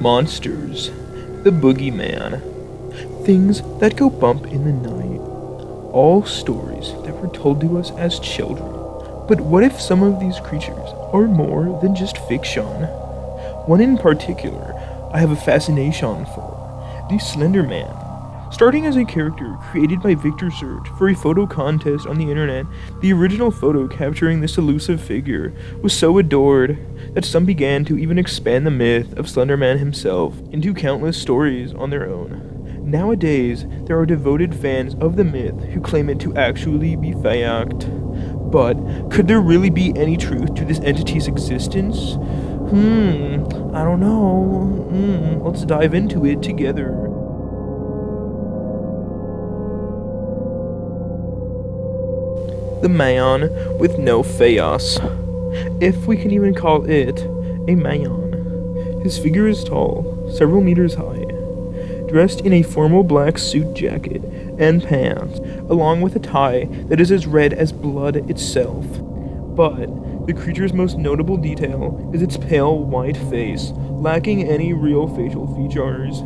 Monsters, the boogeyman, things that go bump in the night. All stories that were told to us as children. But what if some of these creatures are more than just fiction? One in particular I have a fascination for, the Slender Man. Starting as a character created by Victor Surge for a photo contest on the internet, the original photo capturing this elusive figure was so adored that some began to even expand the myth of Slender Man himself into countless stories on their own. Nowadays, there are devoted fans of the myth who claim it to actually be fact. But could there really be any truth to this entity's existence? I don't know. Let's dive into it together. The man with no face, if we can even call it a man. His figure is tall, several meters high, dressed in a formal black suit jacket and pants, along with a tie that is as red as blood itself. But the creature's most notable detail is its pale white face, lacking any real facial features.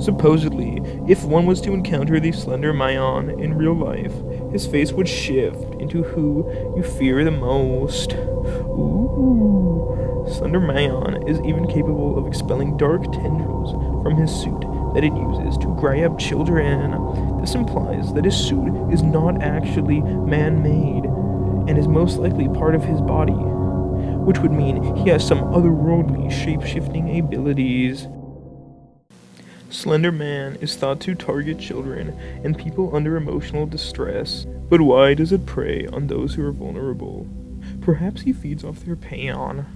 Supposedly, if one was to encounter the Slender Man in real life, his face would shift into who you fear the most. Ooh. Slender Man is even capable of expelling dark tendrils from his suit that it uses to grab children. This implies that his suit is not actually man-made and is most likely part of his body, which would mean he has some otherworldly shape-shifting abilities. Slender Man is thought to target children and people under emotional distress, but why does it prey on those who are vulnerable? Perhaps he feeds off their pain.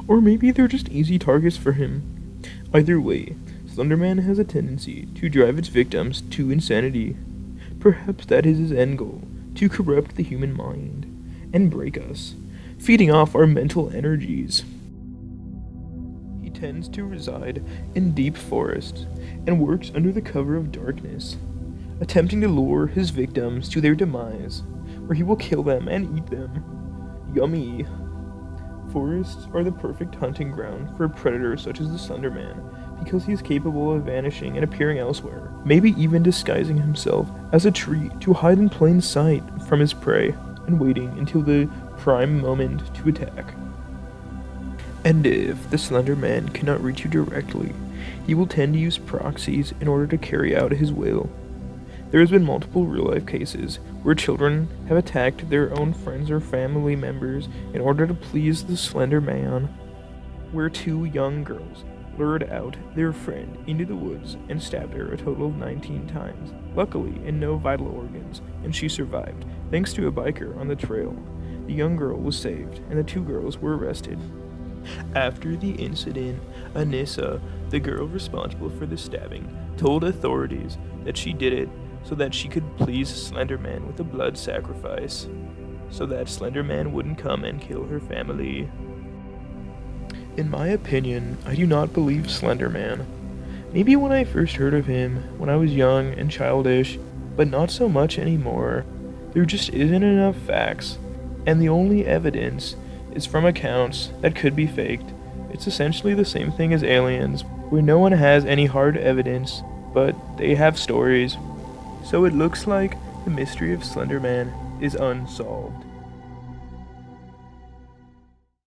Or maybe they're just easy targets for him. Either way, Slender Man has a tendency to drive its victims to insanity. Perhaps that is his end goal, to corrupt the human mind and break us, feeding off our mental energies. He tends to reside in deep forests and works under the cover of darkness, attempting to lure his victims to their demise, where he will kill them and eat them. Yummy! Forests are the perfect hunting ground for a predator such as the Slender Man, because he is capable of vanishing and appearing elsewhere, maybe even disguising himself as a tree to hide in plain sight from his prey and waiting until the prime moment to attack. And if the Slender Man cannot reach you directly, he will tend to use proxies in order to carry out his will. There has been multiple real-life cases where children have attacked their own friends or family members in order to please the Slender Man, where two young girls lured out their friend into the woods and stabbed her a total of 19 times, luckily in no vital organs, and she survived, thanks to a biker on the trail. The young girl was saved, and the two girls were arrested. After the incident, Anissa, the girl responsible for the stabbing, told authorities that she did it so that she could please Slender Man with a blood sacrifice, so that Slender Man wouldn't come and kill her family. In my opinion, I do not believe Slender Man. Maybe when I first heard of him, when I was young and childish, but not so much anymore. There just isn't enough facts, and the only evidence is from accounts that could be faked. It's essentially the same thing as aliens, where no one has any hard evidence, but they have stories. So it looks like the mystery of Slender Man is unsolved.